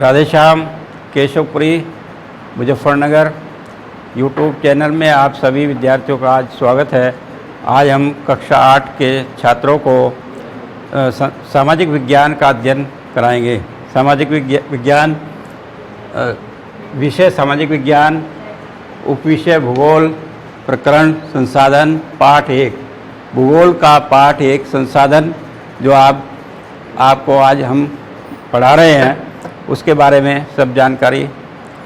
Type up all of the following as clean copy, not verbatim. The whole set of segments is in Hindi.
राधेश्याम केशवपुरी मुजफ्फरनगर यूट्यूब चैनल में आप सभी विद्यार्थियों का आज स्वागत है। आज हम कक्षा 8 के छात्रों को सामाजिक विज्ञान का अध्ययन कराएंगे। सामाजिक विज्ञान विषय सामाजिक विज्ञान, उपविषय भूगोल, प्रकरण संसाधन, पाठ 1 भूगोल का पाठ 1 संसाधन जो आपको आज हम पढ़ा रहे हैं उसके बारे में सब जानकारी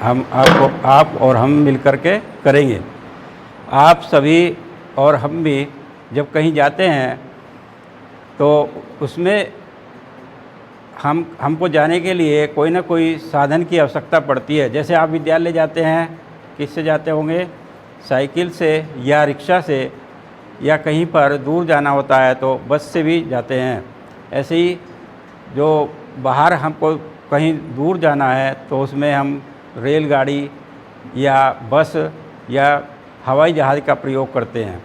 आप और हम मिलकर के करेंगे। आप सभी और हम भी जब कहीं जाते हैं तो उसमें हमको जाने के लिए कोई ना कोई साधन की आवश्यकता पड़ती है। जैसे आप विद्यालय जाते हैं, किससे जाते होंगे? साइकिल से या रिक्शा से, या कहीं पर दूर जाना होता है तो बस से भी जाते हैं। ऐसे ही जो बाहर हमको कहीं दूर जाना है तो उसमें हम रेलगाड़ी या बस या हवाई जहाज़ का प्रयोग करते हैं।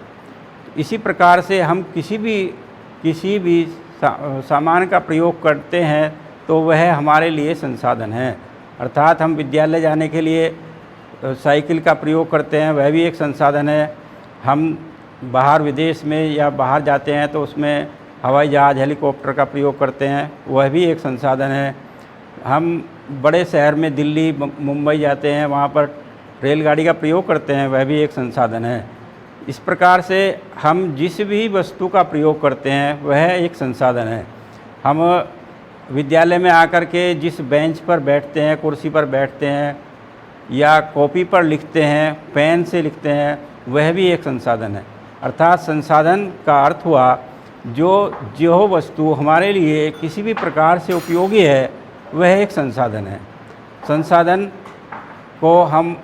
इसी प्रकार से हम किसी भी सामान का प्रयोग करते हैं तो वह हमारे लिए संसाधन है। अर्थात हम विद्यालय जाने के लिए साइकिल का प्रयोग करते हैं, वह भी एक संसाधन है। हम बाहर विदेश में या बाहर जाते हैं तो उसमें हवाई जहाज़, हेलीकॉप्टर का प्रयोग करते हैं, वह भी एक संसाधन है। हम बड़े शहर में दिल्ली, मुंबई जाते हैं, वहाँ पर रेलगाड़ी का प्रयोग करते हैं, वह भी एक संसाधन है। इस प्रकार से हम जिस भी वस्तु का प्रयोग करते हैं वह एक संसाधन है। हम विद्यालय में आकर के जिस बेंच पर बैठते हैं, कुर्सी पर बैठते हैं या कॉपी पर लिखते हैं, पेन से लिखते हैं, वह भी एक संसाधन है। अर्थात संसाधन का अर्थ हुआ जो वस्तु हमारे लिए किसी भी प्रकार से उपयोगी है वह एक संसाधन है। संसाधन को हम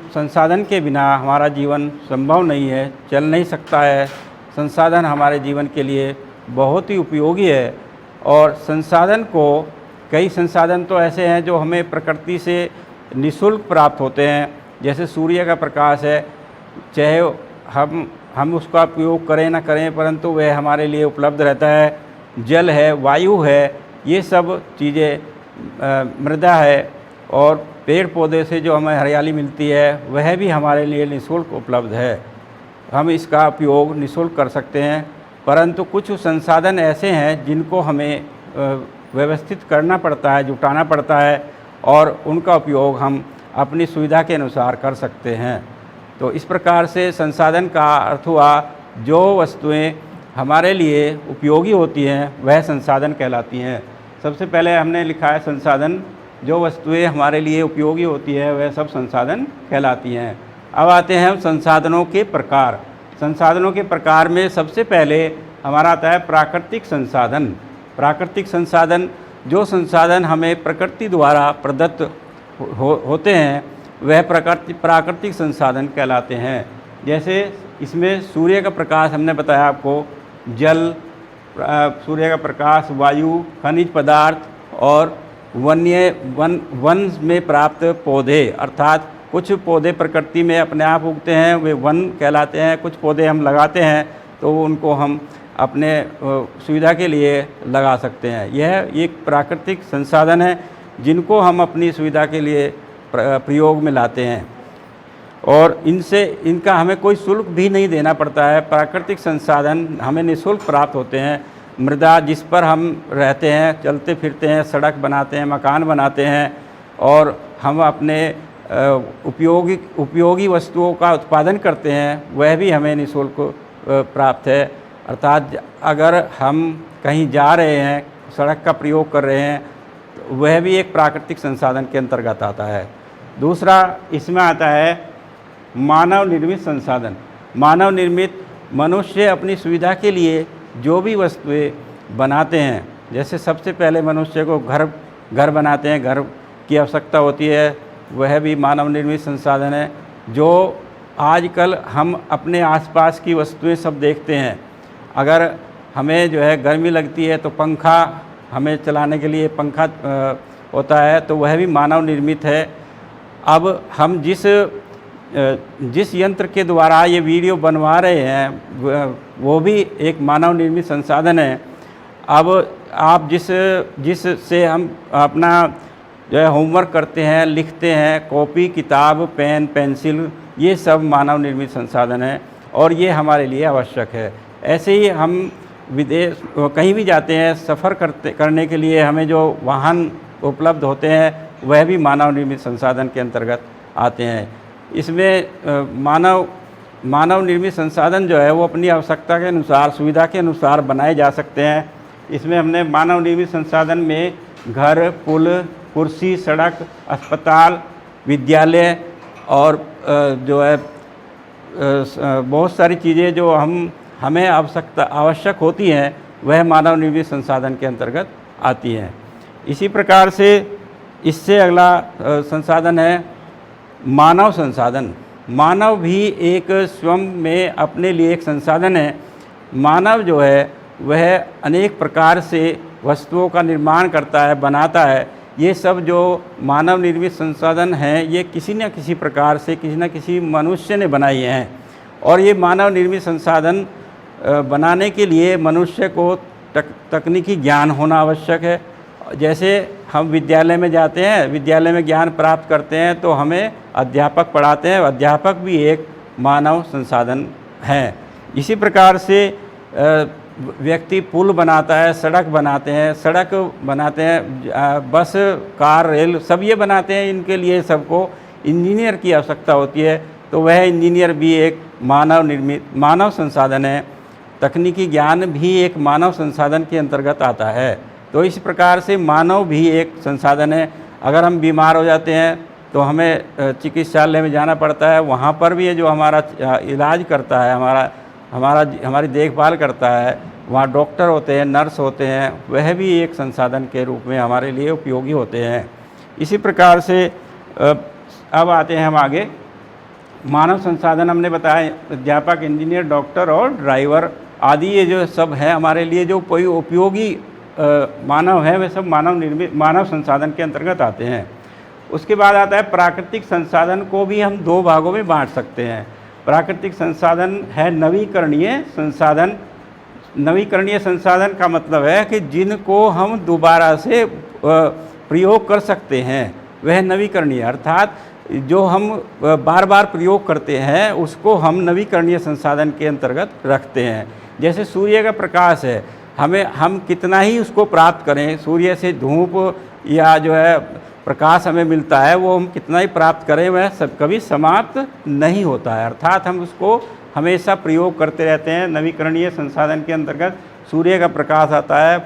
संसाधन के बिना हमारा जीवन संभव नहीं है, चल नहीं सकता है। संसाधन हमारे जीवन के लिए बहुत ही उपयोगी है। और संसाधन को कई संसाधन तो ऐसे हैं जो हमें प्रकृति से निःशुल्क प्राप्त होते हैं। जैसे सूर्य का प्रकाश है, चाहे हम उसका उपयोग करें ना करें परंतु वह हमारे लिए उपलब्ध रहता है। जल है, वायु है, ये सब चीज़ें, मृदा है और पेड़ पौधे से जो हमें हरियाली मिलती है वह भी हमारे लिए निःशुल्क उपलब्ध है। हम इसका उपयोग निःशुल्क कर सकते हैं। परंतु कुछ संसाधन ऐसे हैं जिनको हमें व्यवस्थित करना पड़ता है, जुटाना पड़ता है, और उनका उपयोग हम अपनी सुविधा के अनुसार कर सकते हैं। तो इस प्रकार से संसाधन का अर्थ हुआ जो वस्तुएं हमारे लिए उपयोगी होती हैं वह संसाधन कहलाती हैं। सबसे पहले हमने लिखा है संसाधन, जो वस्तुएं हमारे लिए उपयोगी होती है वह सब संसाधन कहलाती हैं। अब आते हैं हम संसाधनों के प्रकार। संसाधनों के प्रकार में सबसे पहले हमारा आता है प्राकृतिक संसाधन। प्राकृतिक संसाधन, जो संसाधन हमें प्रकृति द्वारा प्रदत्त होते हैं वह प्राकृतिक संसाधन कहलाते हैं। जैसे इसमें सूर्य का प्रकाश हमने बताया आपको, जल, सूर्य का प्रकाश, वायु, खनिज पदार्थ और वन में प्राप्त पौधे। अर्थात कुछ पौधे प्रकृति में अपने आप उगते हैं, वे वन कहलाते हैं। कुछ पौधे हम लगाते हैं तो उनको हम अपने सुविधा के लिए लगा सकते हैं। यह एक प्राकृतिक संसाधन है जिनको हम अपनी सुविधा के लिए प्रयोग में लाते हैं और इनका हमें कोई शुल्क भी नहीं देना पड़ता है। प्राकृतिक संसाधन हमें निःशुल्क प्राप्त होते हैं। मृदा जिस पर हम रहते हैं, चलते फिरते हैं, सड़क बनाते हैं, मकान बनाते हैं और हम अपने उपयोगी वस्तुओं का उत्पादन करते हैं, वह भी हमें निःशुल्क प्राप्त है। अर्थात अगर हम कहीं जा रहे हैं, सड़क का प्रयोग कर रहे हैं, तो वह भी एक प्राकृतिक संसाधन के अंतर्गत आता है। दूसरा इसमें आता है मानव निर्मित संसाधन। मानव निर्मित, मनुष्य अपनी सुविधा के लिए जो भी वस्तुएं बनाते हैं, जैसे सबसे पहले मनुष्य को घर बनाते हैं, घर की आवश्यकता होती है, वह भी मानव निर्मित संसाधन है। जो आजकल हम अपने आसपास की वस्तुएं सब देखते हैं, अगर हमें जो है गर्मी लगती है तो पंखा, हमें चलाने के लिए पंखा होता है, तो वह भी मानव निर्मित है। अब हम जिस यंत्र के द्वारा ये वीडियो बनवा रहे हैं वो भी एक मानव निर्मित संसाधन है। अब आप जिस से हम अपना जो है होमवर्क करते हैं, लिखते हैं, कॉपी, किताब, पेन, पेंसिल, ये सब मानव निर्मित संसाधन है और ये हमारे लिए आवश्यक है। ऐसे ही हम विदेश कहीं भी जाते हैं, सफ़र करने के लिए हमें जो वाहन उपलब्ध होते हैं वह भी मानव निर्मित संसाधन के अंतर्गत आते हैं। इसमें मानव निर्मित संसाधन जो है वो अपनी आवश्यकता के अनुसार, सुविधा के अनुसार बनाए जा सकते हैं। इसमें हमने मानव निर्मित संसाधन में घर, पुल, कुर्सी, सड़क, अस्पताल, विद्यालय और जो है बहुत सारी चीज़ें जो हमें आवश्यक होती हैं वह मानव निर्मित संसाधन के अंतर्गत आती हैं। इसी प्रकार से इससे अगला संसाधन है मानव संसाधन। मानव भी एक स्वयं में अपने लिए एक संसाधन है। मानव जो है वह अनेक प्रकार से वस्तुओं का निर्माण करता है, बनाता है। ये सब जो मानव निर्मित संसाधन हैं ये किसी न किसी प्रकार से किसी न किसी मनुष्य ने बनाए हैं और ये मानव निर्मित संसाधन बनाने के लिए मनुष्य को तकनीकी ज्ञान होना आवश्यक है। जैसे हम विद्यालय में जाते हैं, विद्यालय में ज्ञान प्राप्त करते हैं तो हमें अध्यापक पढ़ाते हैं। अध्यापक भी एक मानव संसाधन है। इसी प्रकार से व्यक्ति पुल बनाता है, सड़क बनाते हैं, बस, कार, रेल सब ये बनाते हैं। इनके लिए सबको इंजीनियर की आवश्यकता होती है, तो वह इंजीनियर भी एक मानव संसाधन है। तकनीकी ज्ञान भी एक मानव संसाधन के अंतर्गत आता है। तो इस प्रकार से मानव भी एक संसाधन है। अगर हम बीमार हो जाते हैं तो हमें चिकित्सालय में जाना पड़ता है, वहाँ पर भी ये जो हमारा इलाज करता है, हमारी देखभाल करता है, वहाँ डॉक्टर होते हैं, नर्स होते हैं, वह भी एक संसाधन के रूप में हमारे लिए उपयोगी होते हैं। इसी प्रकार से अब आते हैं हम आगे। मानव संसाधन हमने बताया अध्यापक, इंजीनियर, डॉक्टर और ड्राइवर आदि, ये जो सब है हमारे लिए जो कोई उपयोगी मानव है वे सब मानव संसाधन के अंतर्गत आते हैं। उसके बाद आता है प्राकृतिक संसाधन को भी हम दो भागों में बांट सकते हैं। प्राकृतिक संसाधन है नवीकरणीय संसाधन। नवीकरणीय संसाधन का मतलब है कि जिनको हम दोबारा से प्रयोग कर सकते हैं वह नवीकरणीय, अर्थात जो हम बार बार प्रयोग करते हैं उसको हम नवीकरणीय संसाधन के अंतर्गत रखते हैं। जैसे सूर्य का प्रकाश है, हम कितना ही उसको प्राप्त करें, सूर्य से धूप या जो है प्रकाश हमें मिलता है वो हम कितना ही प्राप्त करें वह कभी समाप्त नहीं होता है। अर्थात हम उसको हमेशा प्रयोग करते रहते हैं। नवीकरणीय संसाधन के अंतर्गत सूर्य का प्रकाश आता है,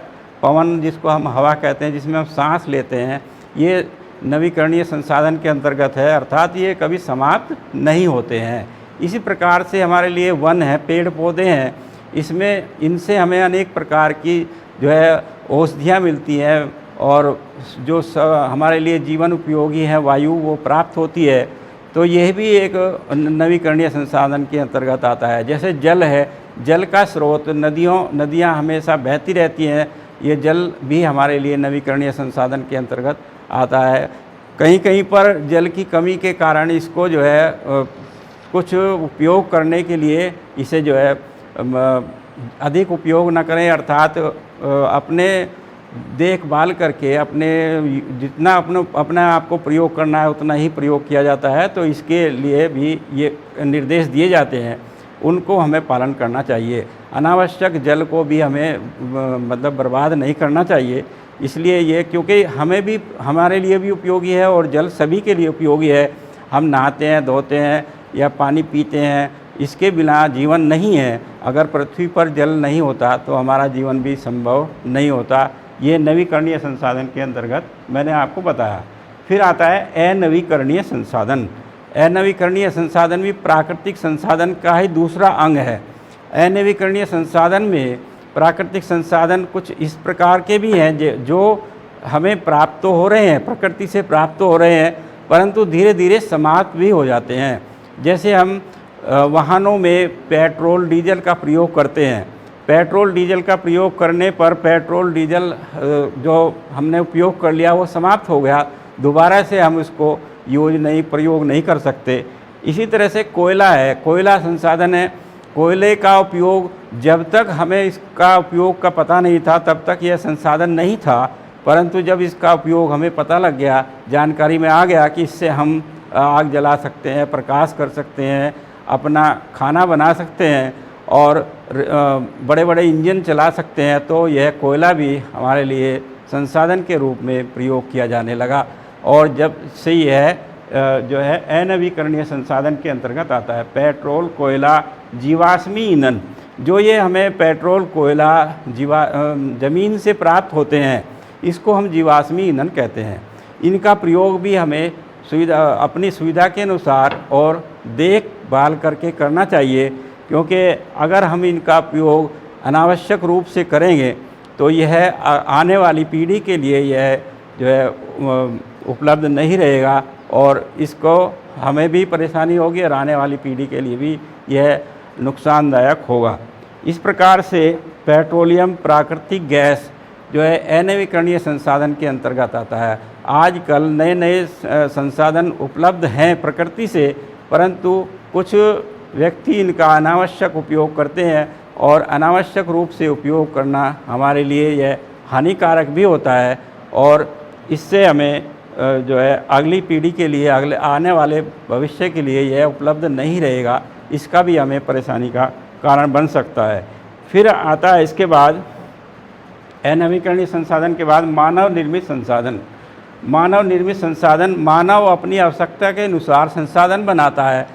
पवन जिसको हम हवा कहते हैं, जिसमें हम सांस लेते हैं, ये नवीकरणीय संसाधन के अंतर्गत है। अर्थात ये कभी समाप्त नहीं होते हैं। इसी प्रकार से हमारे लिए वन है, पेड़ पौधे हैं, इनसे हमें अनेक प्रकार की जो है औषधियाँ मिलती हैं और जो हमारे लिए जीवन उपयोगी है वायु वो प्राप्त होती है। तो यह भी एक नवीकरणीय संसाधन के अंतर्गत आता है। जैसे जल है, जल का स्रोत, नदियाँ हमेशा बहती रहती हैं, ये जल भी हमारे लिए नवीकरणीय संसाधन के अंतर्गत आता है। कहीं कहीं पर जल की कमी के कारण इसको जो है कुछ उपयोग करने के लिए इसे जो है अधिक उपयोग न करें, अर्थात अपने देखभाल करके जितना अपने आप को प्रयोग करना है उतना ही प्रयोग किया जाता है। तो इसके लिए भी ये निर्देश दिए जाते हैं, उनको हमें पालन करना चाहिए। अनावश्यक जल को भी हमें मतलब बर्बाद नहीं करना चाहिए। इसलिए ये क्योंकि हमारे लिए भी उपयोगी है और जल सभी के लिए उपयोगी है। हम नहाते हैं, धोते हैं या पानी पीते हैं, इसके बिना जीवन नहीं है। अगर पृथ्वी पर जल नहीं होता तो हमारा जीवन भी संभव नहीं होता। ये नवीकरणीय संसाधन के अंतर्गत मैंने आपको बताया। फिर आता है अनवीकरणीय संसाधन। अनवीकरणीय संसाधन भी प्राकृतिक संसाधन का ही दूसरा अंग है। अनवीकरणीय संसाधन में प्राकृतिक संसाधन कुछ इस प्रकार के भी हैं जो हमें प्राप्त तो हो रहे हैं, प्रकृति से प्राप्त तो हो रहे हैं, परंतु धीरे धीरे समाप्त भी हो जाते हैं। जैसे हम वाहनों में पेट्रोल डीजल का प्रयोग करते हैं। पेट्रोल डीजल का प्रयोग करने पर पेट्रोल डीजल जो हमने उपयोग कर लिया वो समाप्त हो गया, दोबारा से हम उसको प्रयोग नहीं कर सकते। इसी तरह से कोयला है, कोयला संसाधन है। कोयले का उपयोग जब तक हमें इसका उपयोग का पता नहीं था तब तक यह संसाधन नहीं था, परंतु जब इसका उपयोग हमें पता लग गया, जानकारी में आ गया कि इससे हम आग जला सकते हैं, प्रकाश कर सकते हैं, अपना खाना बना सकते हैं और बड़े बड़े इंजन चला सकते हैं, तो यह कोयला भी हमारे लिए संसाधन के रूप में प्रयोग किया जाने लगा। और जब से यह जो है अनवीकरणीय संसाधन के अंतर्गत आता है। पेट्रोल, कोयला, जीवाश्मी ईंधन, जो ये हमें पेट्रोल, कोयला ज़मीन से प्राप्त होते हैं, इसको हम जीवाश्मी ईंधन कहते हैं। इनका प्रयोग भी हमें अपनी सुविधा के अनुसार और देखभाल करके करना चाहिए, क्योंकि अगर हम इनका प्रयोग अनावश्यक रूप से करेंगे तो यह आने वाली पीढ़ी के लिए यह जो है उपलब्ध नहीं रहेगा और इसको हमें भी परेशानी होगी और आने वाली पीढ़ी के लिए भी यह नुकसानदायक होगा। इस प्रकार से पेट्रोलियम, प्राकृतिक गैस जो है अनवीकरणीय संसाधन के अंतर्गत आता है। आजकल नए नए संसाधन उपलब्ध हैं प्रकृति से, परंतु कुछ व्यक्ति इनका अनावश्यक उपयोग करते हैं और अनावश्यक रूप से उपयोग करना हमारे लिए यह हानिकारक भी होता है और इससे हमें जो है अगली पीढ़ी के लिए, अगले आने वाले भविष्य के लिए यह उपलब्ध नहीं रहेगा। इसका भी हमें परेशानी का कारण बन सकता है। फिर आता है इसके बाद अनवीकरणीय संसाधन के बाद मानव निर्मित संसाधन। मानव निर्मित संसाधन, मानव अपनी आवश्यकता के अनुसार संसाधन बनाता है।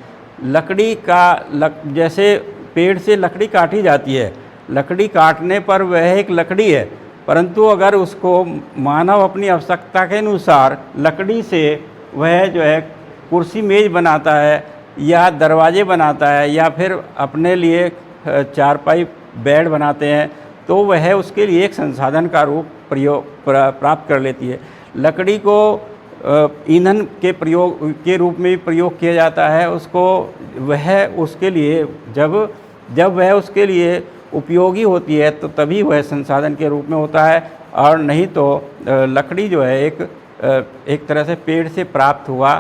लकड़ी का जैसे पेड़ से लकड़ी काटी जाती है, लकड़ी काटने पर वह एक लकड़ी है, परंतु अगर उसको मानव अपनी आवश्यकता के अनुसार लकड़ी से वह जो है कुर्सी मेज़ बनाता है या दरवाजे बनाता है या फिर अपने लिए चारपाई बेड बनाते हैं, तो वह उसके लिए एक संसाधन का रूप प्राप्त कर लेती है। लकड़ी को ईंधन के प्रयोग के रूप में प्रयोग किया जाता है। उसको वह उसके लिए जब वह उसके लिए उपयोगी होती है तो तभी वह संसाधन के रूप में होता है, और नहीं तो लकड़ी जो है एक तरह से पेड़ से प्राप्त हुआ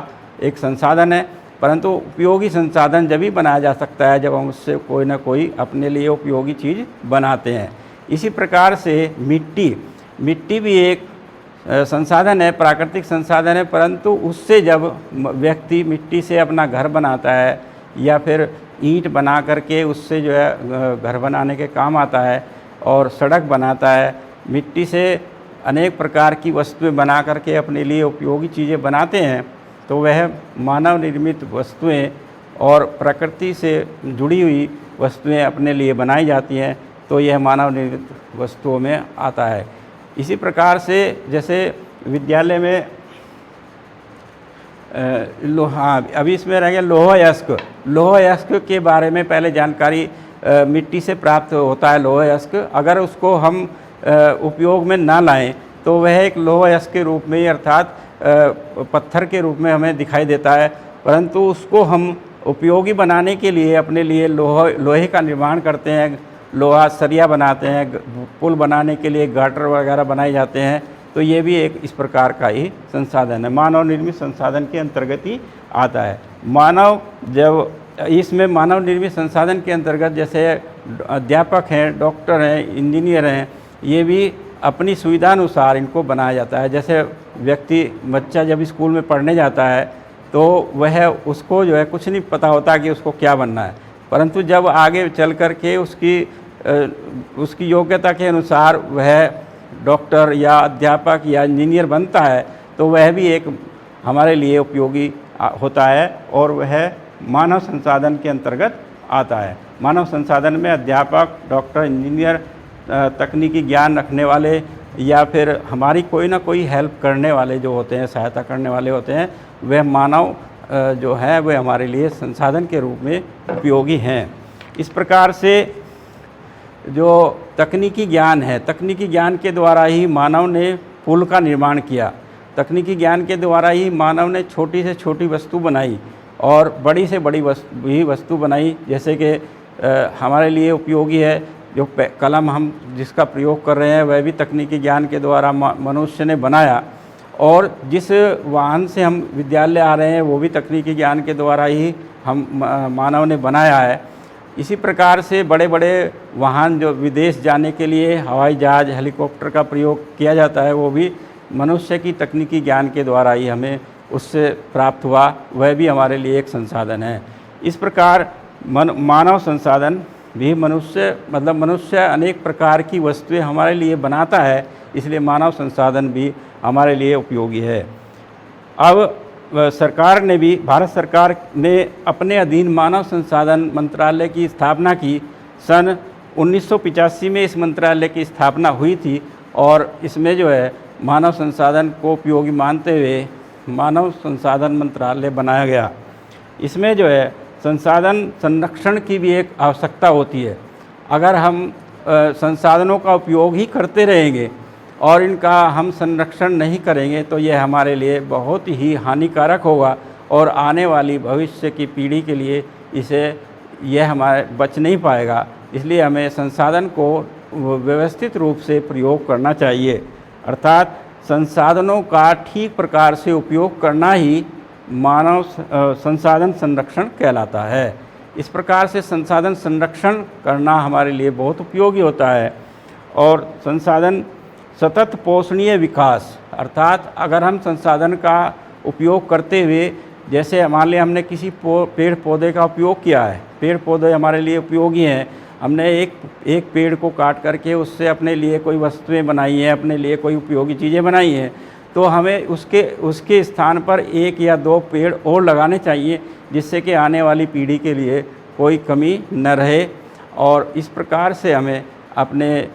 एक संसाधन है, परंतु उपयोगी संसाधन जब ही बनाया जा सकता है जब हम उससे कोई ना कोई अपने लिए उपयोगी चीज़ बनाते हैं। इसी प्रकार से मिट्टी भी एक संसाधन है, प्राकृतिक संसाधन है, परंतु उससे जब व्यक्ति मिट्टी से अपना घर बनाता है या फिर ईंट बना करके उससे जो है घर बनाने के काम आता है और सड़क बनाता है, मिट्टी से अनेक प्रकार की वस्तुएं बना करके अपने लिए उपयोगी चीज़ें बनाते हैं, तो वह मानव निर्मित वस्तुएं और प्रकृति से जुड़ी हुई वस्तुएं अपने लिए बनाई जाती हैं, तो यह मानव निर्मित वस्तुओं में आता है। इसी प्रकार से जैसे विद्यालय में लोहा, अभी इसमें रह गया लोह अयस्क। लोह अयस्क के बारे में पहले जानकारी मिट्टी से प्राप्त होता है। लोह अयस्क अगर उसको हम उपयोग में ना लाएं तो वह एक लोह अयस्क के रूप में, अर्थात पत्थर के रूप में हमें दिखाई देता है, परंतु उसको हम उपयोगी बनाने के लिए अपने लिए लोहे का निर्माण करते हैं, लोहा सरिया बनाते हैं, पुल बनाने के लिए गाटर वगैरह बनाए जाते हैं, तो ये भी एक इस प्रकार का ही संसाधन है, मानव निर्मित संसाधन के अंतर्गत ही आता है। इसमें मानव निर्मित संसाधन के अंतर्गत जैसे अध्यापक हैं, डॉक्टर हैं, इंजीनियर हैं, ये भी अपनी सुविधा अनुसार इनको बनाया जाता है। जैसे बच्चा जब स्कूल में पढ़ने जाता है तो वह उसको जो है कुछ नहीं पता होता कि उसको क्या बनना है, परंतु जब आगे चल कर के उसकी योग्यता के अनुसार वह डॉक्टर या अध्यापक या इंजीनियर बनता है, तो वह भी एक हमारे लिए उपयोगी होता है और वह मानव संसाधन के अंतर्गत आता है। मानव संसाधन में अध्यापक, डॉक्टर, इंजीनियर, तकनीकी ज्ञान रखने वाले या फिर हमारी कोई ना कोई हेल्प करने वाले जो होते हैं, सहायता करने वाले होते हैं, वह मानव जो है वह हमारे लिए संसाधन के रूप में उपयोगी हैं। इस प्रकार से जो तकनीकी ज्ञान है, तकनीकी ज्ञान के द्वारा ही मानव ने पुल का निर्माण किया, तकनीकी ज्ञान के द्वारा ही मानव ने छोटी से छोटी वस्तु बनाई और बड़ी से बड़ी वस्तु बनाई। जैसे कि हमारे लिए उपयोगी है जो कलम हम जिसका प्रयोग कर रहे हैं, वह भी तकनीकी ज्ञान के द्वारा मनुष्य ने बनाया, और जिस वाहन से हम विद्यालय आ रहे हैं वो भी तकनीकी ज्ञान के द्वारा ही मानव ने बनाया है। इसी प्रकार से बड़े बड़े वाहन जो विदेश जाने के लिए हवाई जहाज़, हेलीकॉप्टर का प्रयोग किया जाता है, वो भी मनुष्य की तकनीकी ज्ञान के द्वारा ही हमें उससे प्राप्त हुआ, वह भी हमारे लिए एक संसाधन है। इस प्रकार मानव संसाधन भी मनुष्य अनेक प्रकार की वस्तुएं हमारे लिए बनाता है, इसलिए मानव संसाधन भी हमारे लिए उपयोगी है। अब भारत सरकार ने अपने अधीन मानव संसाधन मंत्रालय की स्थापना की। सन 1985 में इस मंत्रालय की स्थापना हुई थी और इसमें जो है मानव संसाधन को उपयोगी मानते हुए मानव संसाधन मंत्रालय बनाया गया। इसमें जो है संसाधन संरक्षण की भी एक आवश्यकता होती है। अगर हम संसाधनों का उपयोग ही करते रहेंगे और इनका हम संरक्षण नहीं करेंगे तो यह हमारे लिए बहुत ही हानिकारक होगा और आने वाली भविष्य की पीढ़ी के लिए यह हमारे बच नहीं पाएगा। इसलिए हमें संसाधन को व्यवस्थित रूप से प्रयोग करना चाहिए, अर्थात संसाधनों का ठीक प्रकार से उपयोग करना ही मानव संसाधन संरक्षण कहलाता है। इस प्रकार से संसाधन संरक्षण करना हमारे लिए बहुत उपयोगी होता है। और संसाधन सतत पोषणीय विकास, अर्थात अगर हम संसाधन का उपयोग करते हुए, जैसे मान लिया हमने किसी पेड़ पौधे का उपयोग किया है, पेड़ पौधे हमारे लिए उपयोगी हैं, हमने एक पेड़ को काट करके उससे अपने लिए कोई वस्तुएं बनाई हैं, अपने लिए कोई उपयोगी चीज़ें बनाई हैं, तो हमें उसके स्थान पर 1 या 2 पेड़ और लगाने चाहिए, जिससे कि आने वाली पीढ़ी के लिए कोई कमी न रहे। और इस प्रकार से हमें अपने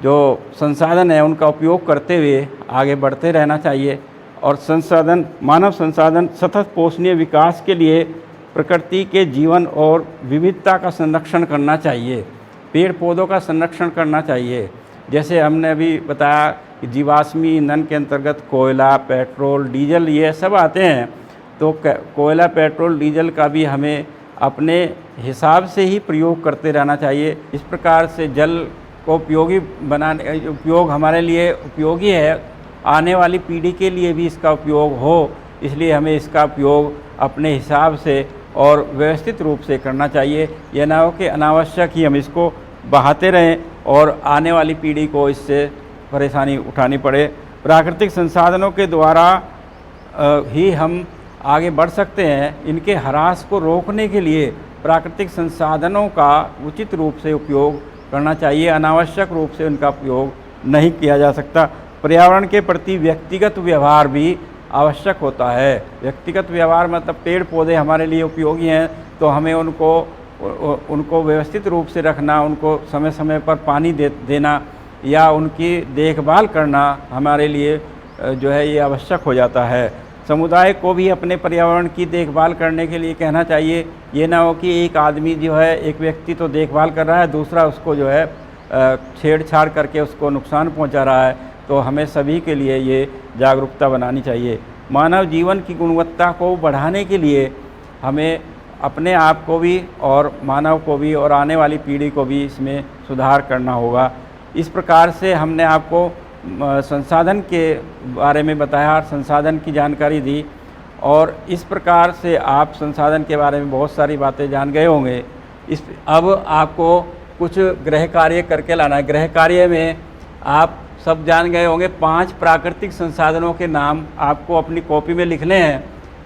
जो संसाधन है उनका उपयोग करते हुए आगे बढ़ते रहना चाहिए। और मानव संसाधन सतत पोषणीय विकास के लिए प्रकृति के जीवन और विविधता का संरक्षण करना चाहिए, पेड़ पौधों का संरक्षण करना चाहिए। जैसे हमने अभी बताया कि जीवाश्मी ईंधन के अंतर्गत कोयला, पेट्रोल, डीजल ये सब आते हैं, तो कोयला, पेट्रोल, डीजल का भी हमें अपने हिसाब से ही प्रयोग करते रहना चाहिए। इस प्रकार से जल को उपयोग हमारे लिए उपयोगी है, आने वाली पीढ़ी के लिए भी इसका उपयोग हो, इसलिए हमें इसका उपयोग अपने हिसाब से और व्यवस्थित रूप से करना चाहिए। यह ना हो कि अनावश्यक ही हम इसको बहाते रहें और आने वाली पीढ़ी को इससे परेशानी उठानी पड़े। प्राकृतिक संसाधनों के द्वारा ही हम आगे बढ़ सकते हैं। इनके ह्रास को रोकने के लिए प्राकृतिक संसाधनों का उचित रूप से उपयोग करना चाहिए, अनावश्यक रूप से उनका उपयोग नहीं किया जा सकता। पर्यावरण के प्रति व्यक्तिगत व्यवहार भी आवश्यक होता है। व्यक्तिगत व्यवहार मतलब पेड़ पौधे हमारे लिए उपयोगी हैं, तो हमें उनको व्यवस्थित रूप से रखना, उनको समय समय पर पानी देना या उनकी देखभाल करना हमारे लिए जो है ये आवश्यक हो जाता है। समुदाय को भी अपने पर्यावरण की देखभाल करने के लिए कहना चाहिए। ये ना हो कि एक आदमी जो है, एक व्यक्ति तो देखभाल कर रहा है, दूसरा उसको जो है छेड़छाड़ करके उसको नुकसान पहुंचा रहा है। तो हमें सभी के लिए ये जागरूकता बनानी चाहिए। मानव जीवन की गुणवत्ता को बढ़ाने के लिए हमें अपने आप को भी और मानव को भी और आने वाली पीढ़ी को भी इसमें सुधार करना होगा। इस प्रकार से हमने आपको संसाधन के बारे में बताया, संसाधन की जानकारी दी, और इस प्रकार से आप संसाधन के बारे में बहुत सारी बातें जान गए होंगे। अब आपको कुछ गृह कार्य करके लाना है। गृह कार्य में आप सब जान गए होंगे 5 प्राकृतिक संसाधनों के नाम आपको अपनी कॉपी में लिखने हैं।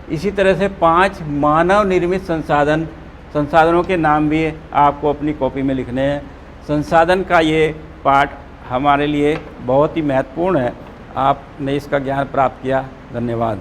इसी तरह से 5 मानव निर्मित संसाधनों के नाम भी आपको अपनी कॉपी में लिखने हैं। संसाधन का ये पाठ हमारे लिए बहुत ही महत्वपूर्ण है। आपने इसका ज्ञान प्राप्त किया, धन्यवाद।